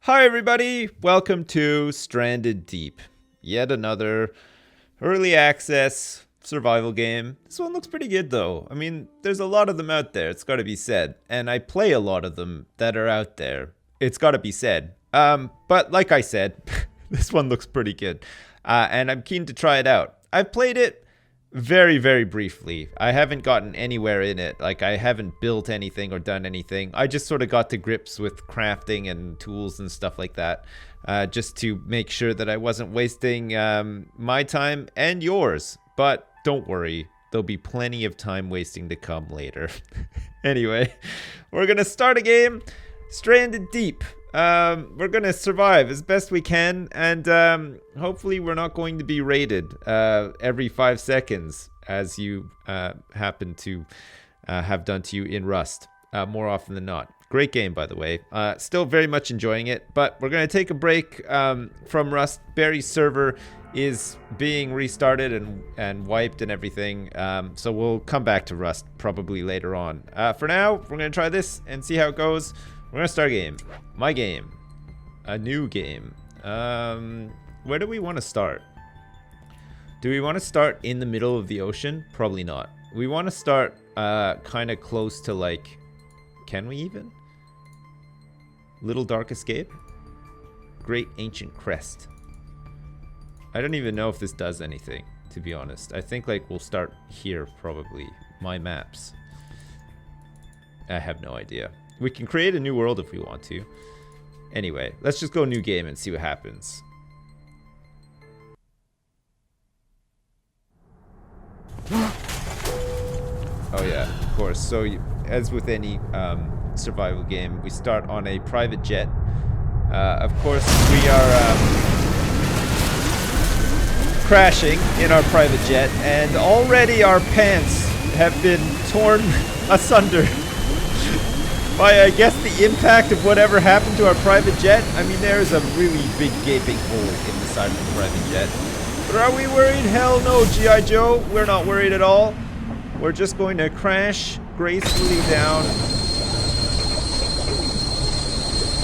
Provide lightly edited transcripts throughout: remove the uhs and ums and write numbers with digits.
Hi everybody, welcome to Stranded Deep. Yet another early access survival game. This one looks pretty good though. I mean, there's a lot of them out there, it's gotta be said. And I play a lot of them that are out there. It's gotta be said. But like I said, this one looks pretty good. And I'm keen to try it out. I've played it very, very briefly. I haven't gotten anywhere in it. Like, I haven't built anything or done anything. I just sort of got to grips with crafting and tools and stuff like that, just to make sure that I wasn't wasting my time and yours. But don't worry, there'll be plenty of time wasting to come later. Anyway, we're gonna start a game, Stranded Deep. We're gonna survive as best we can, and hopefully we're not going to be raided every 5 seconds, as you happen to have done to you in Rust, more often than not. Great game, by the way. Still very much enjoying it, but we're gonna take a break from Rust. Barry's server is being restarted and wiped and everything, so we'll come back to Rust probably later on. For now, we're gonna try this and see how it goes. We're gonna start a game. My game. A new game. Where do we want to start? Do we want to start in the middle of the ocean? Probably not. We want to start kind of close to, like... Can we even? Little Dark Escape? Great Ancient Crest. I don't even know if this does anything, to be honest. I think, like, we'll start here, probably. My maps. I have no idea. We can create a new world if we want to. Anyway, let's just go new game and see what happens. Oh yeah, of course. So as with any survival game, we start on a private jet. Of course, we are crashing in our private jet, and already our pants have been torn asunder. By, I guess, the impact of whatever happened to our private jet. I mean, there's a really big gaping hole in the side of the private jet. But are we worried? Hell no, G.I. Joe. We're not worried at all. We're just going to crash gracefully down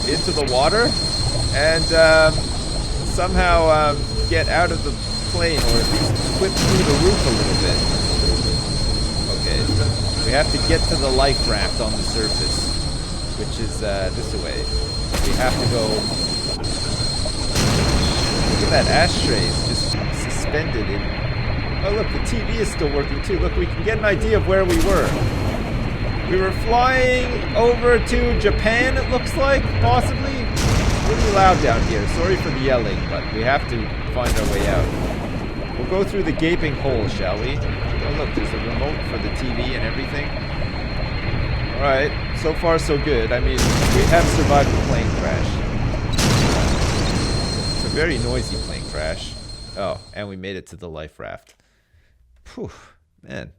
into the water and somehow get out of the plane, or at least clip through the roof a little bit. Okay, we have to get to the life raft on the surface, which is this way. We have to go... Look at that ashtray, it's just suspended in... Oh look, the TV is still working too. Look, we can get an idea of where we were. We were flying over to Japan, it looks like, possibly. It's really loud down here. Sorry for the yelling, but we have to find our way out. We'll go through the gaping hole, shall we? Oh look, there's a remote for the TV and everything. Alright, so far so good. I mean, we have survived the plane crash. It's a very noisy plane crash. Oh, and we made it to the life raft. Phew, man,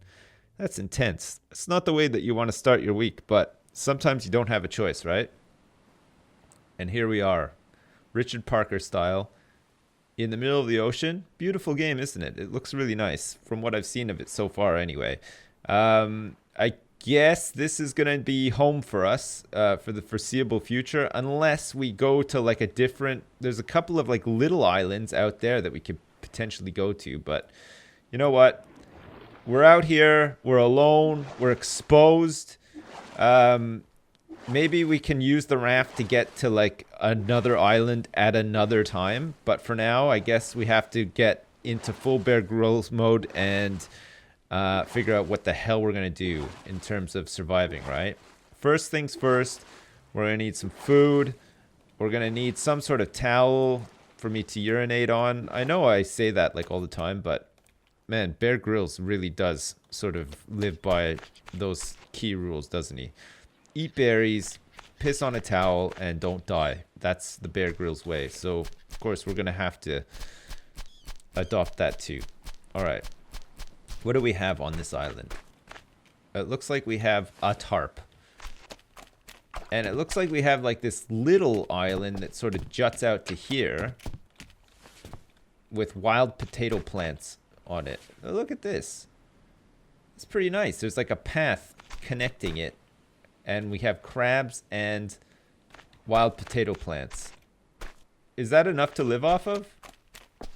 that's intense. It's not the way that you want to start your week, but sometimes you don't have a choice, right? And here we are, Richard Parker style, in the middle of the ocean. Beautiful game, isn't it? It looks really nice, from what I've seen of it so far anyway. I guess this is going to be home for us for the foreseeable future, unless we go to like a different... There's a couple of like little islands out there that we could potentially go to, but you know what? We're out here, we're alone, we're exposed. Maybe we can use the raft to get to like another island at another time, but for now, I guess we have to get into full Bear Grylls mode and figure out what the hell we're gonna do in terms of surviving, right? First things first, we're gonna need some food. We're gonna need some sort of towel for me to urinate on. I know I say that like all the time, but man, Bear Grylls really does sort of live by those key rules, doesn't he? Eat berries, piss on a towel, and don't die. That's the Bear Grylls way. So, of course, we're gonna have to adopt that too. Alright. What do we have on this island? It looks like we have a tarp. And it looks like we have like this little island that sort of juts out to here with wild potato plants on it. Oh, look at this. It's pretty nice. There's like a path connecting it. And we have crabs and wild potato plants. Is that enough to live off of?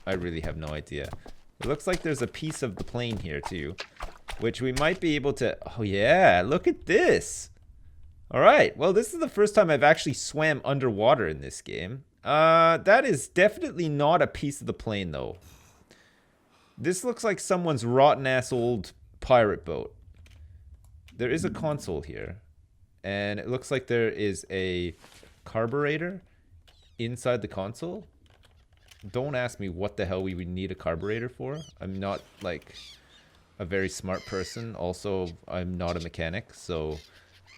I really have no idea. It looks like there's a piece of the plane here too, which we might be able to... Oh yeah, look at this. All right, well, this is the first time I've actually swam underwater in this game. That is definitely not a piece of the plane though. This looks like someone's rotten ass old pirate boat. There is a console here, and it looks like there is a carburetor inside the console. Don't ask me what the hell we would need a carburetor for. I'm not like a very smart person. Also, I'm not a mechanic, so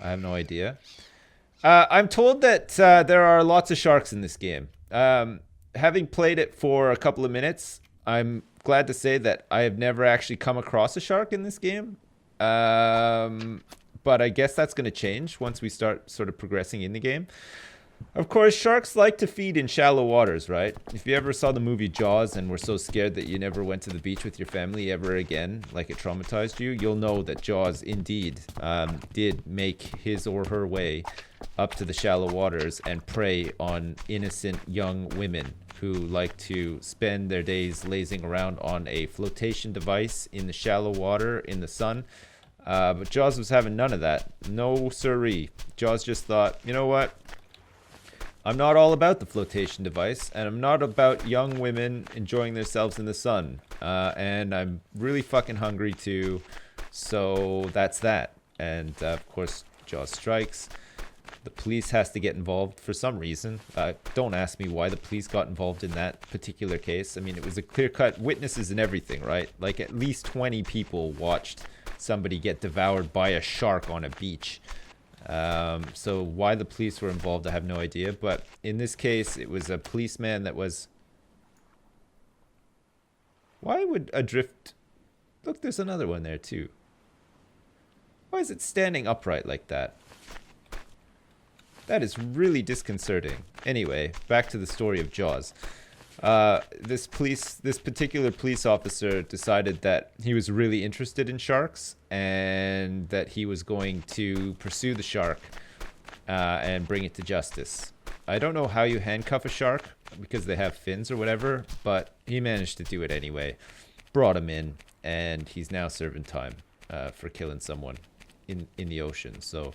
I have no idea. I'm told that there are lots of sharks in this game. Having played it for a couple of minutes, I'm glad to say that I have never actually come across a shark in this game. But I guess that's going to change once we start sort of progressing in the game. Of course, sharks like to feed in shallow waters, right? If you ever saw the movie Jaws and were so scared that you never went to the beach with your family ever again, like it traumatized you, you'll know that Jaws indeed did make his or her way up to the shallow waters and prey on innocent young women who like to spend their days lazing around on a flotation device in the shallow water in the sun. But Jaws was having none of that. No siree. Jaws just thought, you know what? I'm not all about the flotation device, and I'm not about young women enjoying themselves in the sun. And I'm really fucking hungry too, so that's that. And of course, Jaws strikes. The police has to get involved for some reason. Don't ask me why the police got involved in that particular case. I mean, it was a clear-cut witnesses and everything, right? Like at least 20 people watched somebody get devoured by a shark on a beach. So why the police were involved, I have no idea. But in this case, it was a policeman that was... Why would a drift... Look, there's another one there too. Why is it standing upright like that? That is really disconcerting. Anyway, back to the story of Jaws. This particular police officer decided that he was really interested in sharks and that he was going to pursue the shark and bring it to justice. I don't know how you handcuff a shark because they have fins or whatever, but he managed to do it anyway. Brought him in, and he's now serving time for killing someone in the ocean. So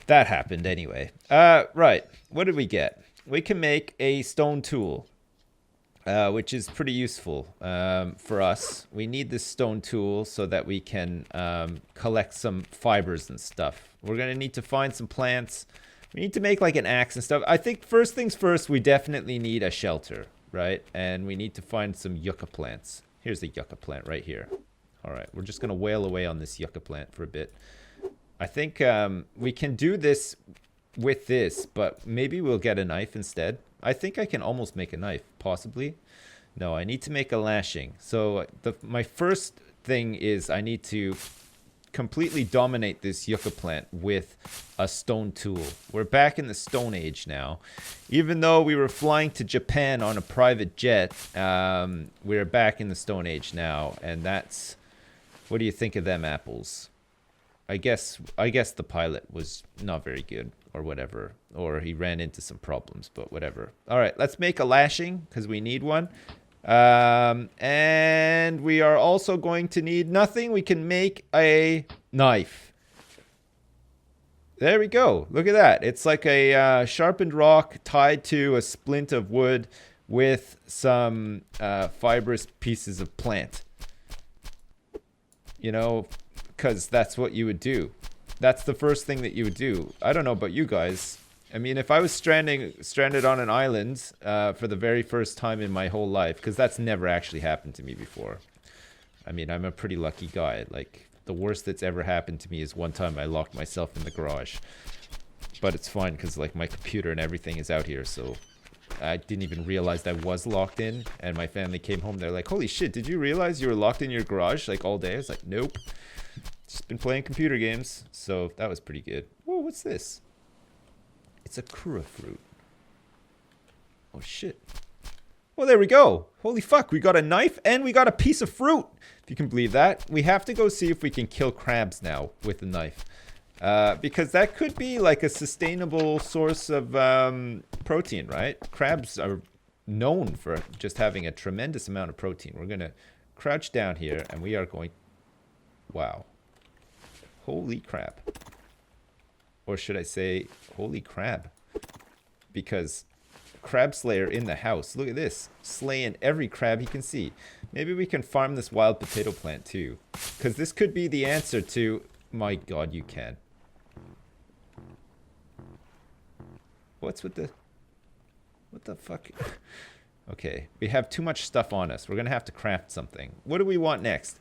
that happened anyway. Right, what did we get? We can make a stone tool, which is pretty useful for us. We need this stone tool so that we can collect some fibers and stuff. We're going to need to find some plants. We need to make like an axe and stuff. I think first things first, we definitely need a shelter, right? And we need to find some yucca plants. Here's the yucca plant right here. All right, we're just going to wail away on this yucca plant for a bit. I think we can do this with this, but maybe we'll get a knife instead. I think I can almost make a knife, possibly. No, I need to make a lashing. So my first thing is I need to completely dominate this yucca plant with a stone tool. We're back in the Stone Age now. Even though we were flying to Japan on a private jet, we're back in the Stone Age now, and that's... What do you think of them apples? I guess the pilot was not very good or whatever, or he ran into some problems, but whatever. All right, let's make a lashing because we need one. And we are also going to need nothing. We can make a knife. There we go. Look at that. It's like a sharpened rock tied to a splint of wood with some fibrous pieces of plant. You know, because that's what you would do. That's the first thing that you would do. I don't know about you guys. I mean, if I was stranded on an island for the very first time in my whole life, because that's never actually happened to me before. I mean, I'm a pretty lucky guy. Like, the worst that's ever happened to me is one time I locked myself in the garage. But it's fine, because, like, my computer and everything is out here, so... I didn't even realize I was locked in, and my family came home. They're like, holy shit, did you realize you were locked in your garage, like, all day? I was like, nope. Just been playing computer games, so that was pretty good. Whoa, what's this? It's a kura fruit. Oh, shit. Well, there we go. Holy fuck, we got a knife, and we got a piece of fruit, if you can believe that. We have to go see if we can kill crabs now with a knife. Because that could be like a sustainable source of protein, right? Crabs are known for just having a tremendous amount of protein. We're going to crouch down here and we are going... Wow. Holy crap. Or should I say, holy crab. Because crab slayer in the house. Look at this. Slaying every crab he can see. Maybe we can farm this wild potato plant too. Because this could be the answer to... My god, you can. What's with the... What the fuck? Okay, we have too much stuff on us. We're going to have to craft something. What do we want next?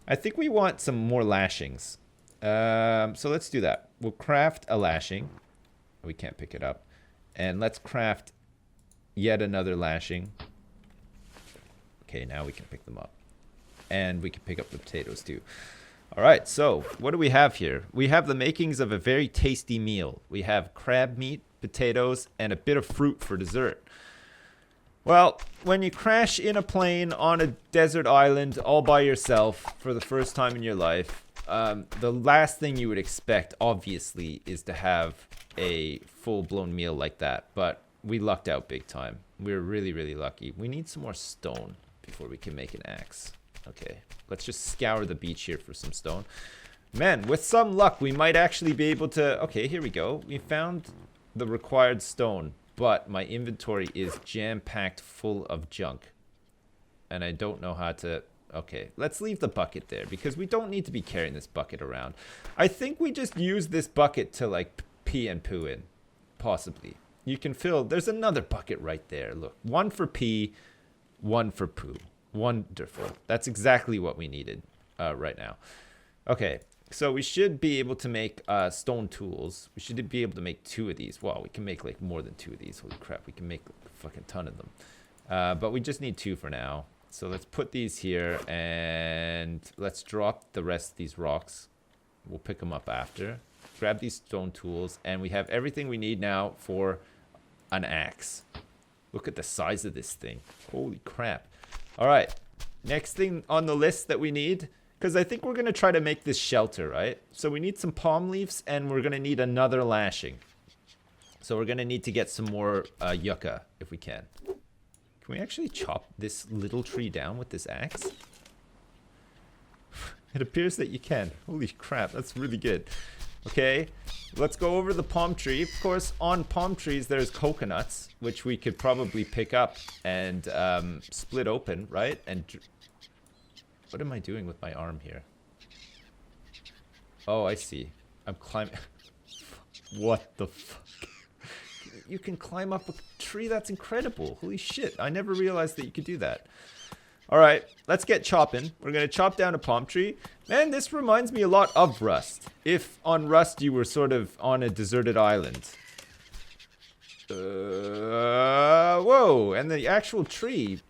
I think we want some more lashings. So let's do that. We'll craft a lashing. We can't pick it up. And let's craft yet another lashing. Okay, now we can pick them up. And we can pick up the potatoes too. Alright, so what do we have here? We have the makings of a very tasty meal. We have crab meat, potatoes, and a bit of fruit for dessert. Well, when you crash in a plane on a desert island all by yourself for the first time in your life, the last thing you would expect, obviously, is to have a full-blown meal like that. But we lucked out big time. We're really, really lucky. We need some more stone before we can make an axe. Okay, let's just scour the beach here for some stone. Man, with some luck, we might actually be able to... Okay, here we go. We found the required stone, but my inventory is jam-packed full of junk. And I don't know how to... Okay, let's leave the bucket there, because we don't need to be carrying this bucket around. I think we just use this bucket to, like, pee and poo in. Possibly. You can fill... There's another bucket right there. Look, one for pee, one for poo. Wonderful. That's exactly what we needed right now. Okay, so we should be able to make stone tools. We should be able to make 2 of these. Wow, we can make like more than 2 of these. Holy crap, we can make like, a fucking ton of them. But we just need 2 for now. So let's put these here and let's drop the rest of these rocks. We'll pick them up after. Grab these stone tools and we have everything we need now for an axe. Look at the size of this thing. Holy crap. All right, next thing on the list that we need, because I think we're going to try to make this shelter, right? So we need some palm leaves and we're going to need another lashing. So we're going to need to get some more yucca if we can. Can we actually chop this little tree down with this axe? It appears that you can. Holy crap, that's really good. Okay, let's go over the palm tree. Of course, on palm trees, there's coconuts, which we could probably pick up and split open, right? And what am I doing with my arm here? Oh, I see. I'm climbing. What the fuck? You can climb up a tree? That's incredible. Holy shit. I never realized that you could do that. All right, let's get chopping. We're going to chop down a palm tree. Man, this reminds me a lot of Rust. If on Rust you were sort of on a deserted island. Whoa, and the actual tree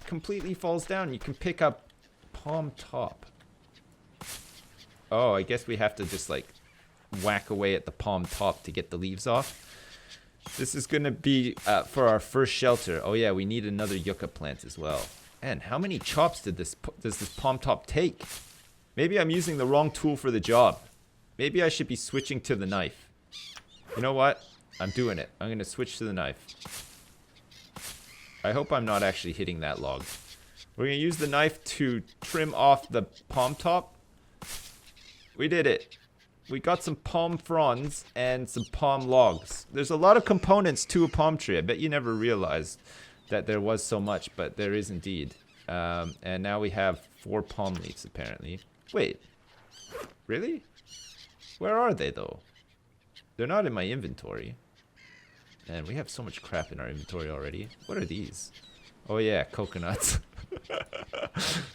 completely falls down. You can pick up palm top. Oh, I guess we have to just like whack away at the palm top to get the leaves off. This is going to be for our first shelter. Oh yeah, we need another yucca plant as well. And how many chops does this palm top take? Maybe I'm using the wrong tool for the job. Maybe I should be switching to the knife. You know what? I'm doing it. I'm going to switch to the knife. I hope I'm not actually hitting that log. We're going to use the knife to trim off the palm top. We did it. We got some palm fronds and some palm logs. There's a lot of components to a palm tree. I bet you never realized that there was so much, but there is indeed. And now we have 4 palm leaves, apparently. Wait. Really? Where are they, though? They're not in my inventory. Man, we have so much crap in our inventory already. What are these? Oh, yeah, coconuts.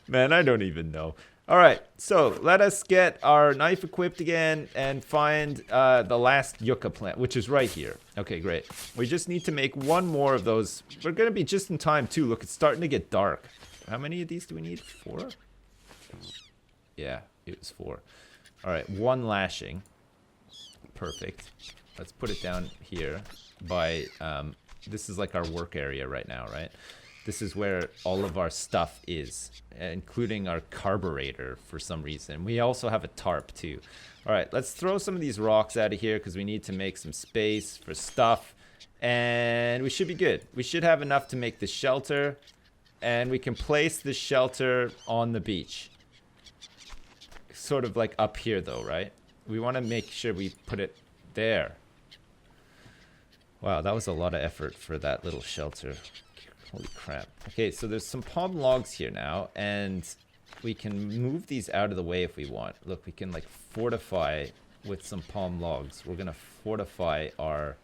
Man, I don't even know. All right, so let us get our knife equipped again and find the last yucca plant, which is right here. Okay, great. We just need to make 1 more of those. We're going to be just in time, too. Look, it's starting to get dark. How many of these do we need? 4? Yeah, it was 4. All right, 1 lashing. Perfect. Let's put it down here by... this is like our work area right now, right? This is where all of our stuff is, including our carburetor for some reason. We also have a tarp too. All right, let's throw some of these rocks out of here because we need to make some space for stuff. And we should be good. We should have enough to make the shelter. And we can place the shelter on the beach. Sort of like up here though, right? We want to make sure we put it there. Wow, that was a lot of effort for that little shelter. Holy crap. Okay, so there's some palm logs here now, and we can move these out of the way if we want. Look, we can like fortify with some palm logs. We're gonna fortify our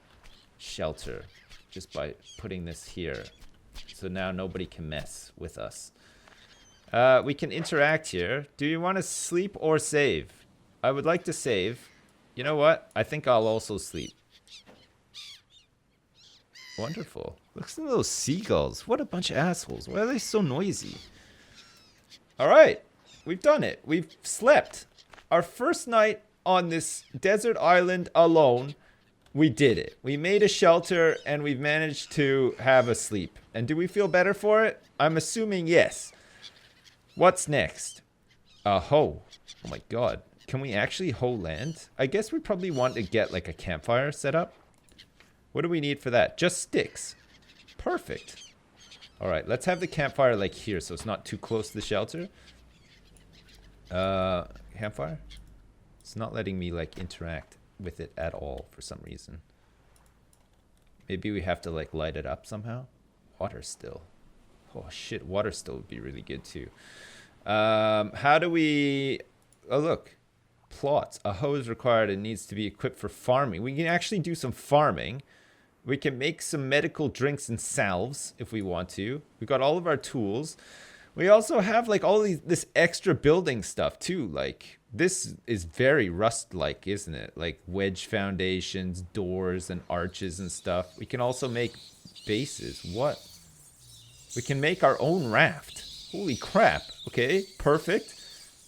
shelter just by putting this here. So now nobody can mess with us. We can interact here. Do you want to sleep or save? I would like to save. You know what? I think I'll also sleep. Wonderful. Look at those seagulls. What a bunch of assholes. Why are they so noisy? All right. We've done it. We've slept. Our first night on this desert island alone, we did it. We made a shelter and we've managed to have a sleep. And do we feel better for it? I'm assuming yes. What's next? A hoe. Oh my god. Can we actually hoe land? I guess we probably want to get like a campfire set up. What do we need for that? Just sticks. Perfect. Alright, let's have the campfire like here so it's not too close to the shelter. Campfire? It's not letting me like interact with it at all for some reason. Maybe we have to like light it up somehow. Water still. Oh shit, water still would be really good too. How do we... Oh look. Plots. A hoe is required and needs to be equipped for farming. We can actually do some farming. We can make some medical drinks and salves if we want to. We've got all of our tools. We also have like all this extra building stuff too. Like this is very Rust-like, isn't it? Like wedge foundations, doors and arches and stuff. We can also make bases. What? We can make our own raft. Holy crap. Okay, perfect.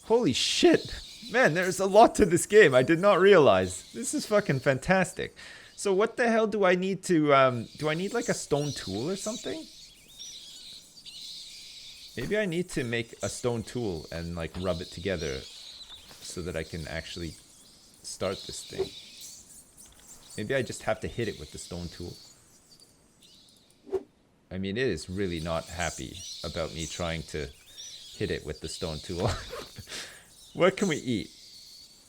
Holy shit. Man, there's a lot to this game. I did not realize. This is fucking fantastic. So what the hell do I need to, do I need like a stone tool or something? Maybe I need to make a stone tool and like rub it together so that I can actually start this thing. Maybe I just have to hit it with the stone tool. I mean, it is really not happy about me trying to hit it with the stone tool. What can we eat?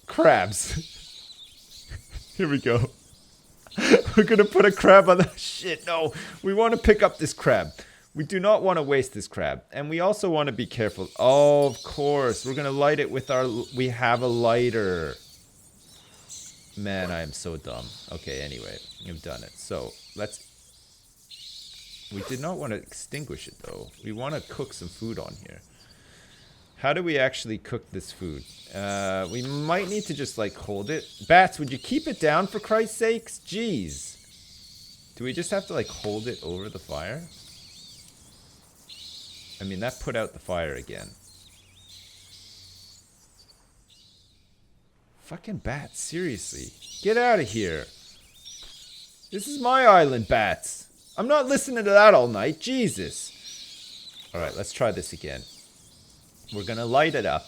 Crabs. Here we go. We're gonna put a crab on the... Shit, no. We want to pick up this crab. We do not want to waste this crab. And we also want to be careful. Oh, of course. We're gonna light it with our... We have a lighter. Man, I am so dumb. Okay, anyway. We've done it. So, let's... We did not want to extinguish it, though. We want to cook some food on here. How do we actually cook this food? We might need to just, like, hold it. Bats, would you keep it down, for Christ's sakes? Jeez. Do we just have to, like, hold it over the fire? I mean, that put out the fire again. Fucking bats, seriously. Get out of here. This is my island, bats. I'm not listening to that all night. Jesus. Alright, let's try this again. We're gonna light it up.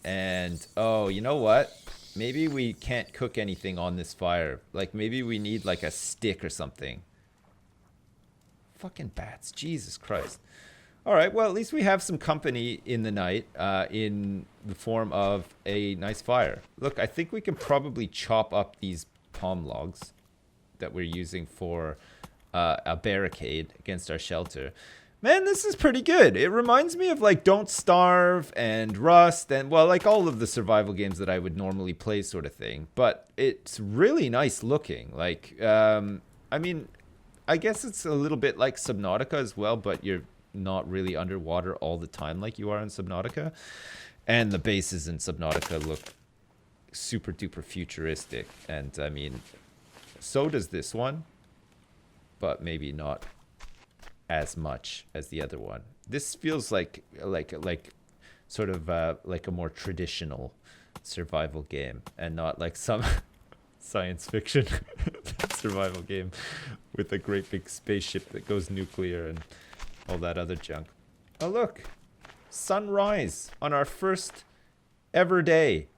And, oh, you know what? Maybe we can't cook anything on this fire. Like, maybe we need, like, a stick or something. Fucking bats. Jesus Christ. Alright, well, at least we have some company in the night, in the form of a nice fire. Look, I think we can probably chop up these palm logs that we're using for a barricade against our shelter. Man, this is pretty good. It reminds me of, like, Don't Starve and Rust and, well, like, all of the survival games that I would normally play sort of thing. But it's really nice looking. Like, I mean, I guess it's a little bit like Subnautica as well, but you're not really underwater all the time like you are in Subnautica. And the bases in Subnautica look super duper futuristic. And, I mean, so does this one. But maybe not as much as the other one. This feels like sort of like a more traditional survival game and not like some science fiction survival game with a great big spaceship that goes nuclear and all that other junk. Oh look, sunrise on our first ever day.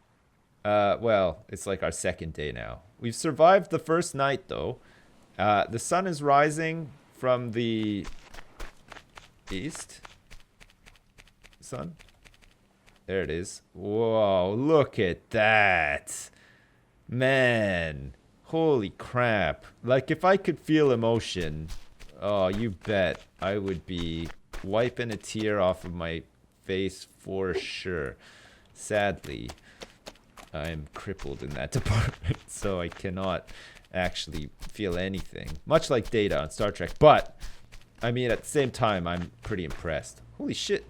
Well, it's like our second day now. We've survived the first night, though. The sun is rising from the east. Sun? There it is. Whoa, look at that. Man. Holy crap. Like, if I could feel emotion, oh, you bet I would be wiping a tear off of my face for sure. Sadly, I'm crippled in that department, so I cannot actually feel anything. Much like Data on Star Trek, but, I mean, at the same time, I'm pretty impressed. Holy shit.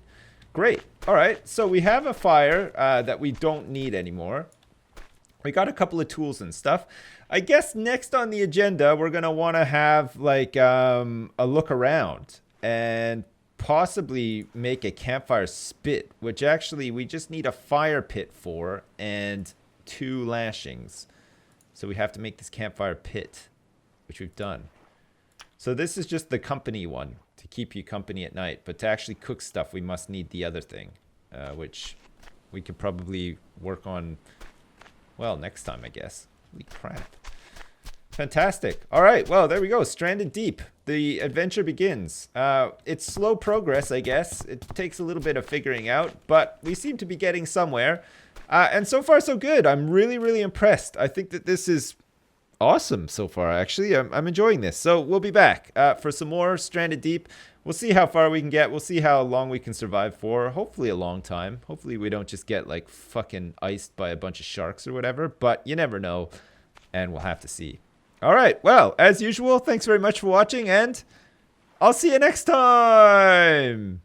Great. All right, so we have a fire that we don't need anymore. We got a couple of tools and stuff. I guess next on the agenda, we're going to want to have, like, a look around and possibly make a campfire spit, which actually we just need a fire pit for and 2 lashings. So we have to make this campfire pit, which we've done. So this is just the company one, to keep you company at night. But to actually cook stuff, we must need the other thing, which we could probably work on, well, next time, I guess. Holy crap. Fantastic. All right, well, there we go. Stranded Deep. The adventure begins. It's slow progress, I guess. It takes a little bit of figuring out, but we seem to be getting somewhere. And so far, so good. I'm really, really impressed. I think that this is awesome so far, actually. I'm enjoying this. So we'll be back for some more Stranded Deep. We'll see how far we can get. We'll see how long we can survive for. Hopefully a long time. Hopefully we don't just get, like, fucking iced by a bunch of sharks or whatever. But you never know, and we'll have to see. All right, well, as usual, thanks very much for watching, and I'll see you next time!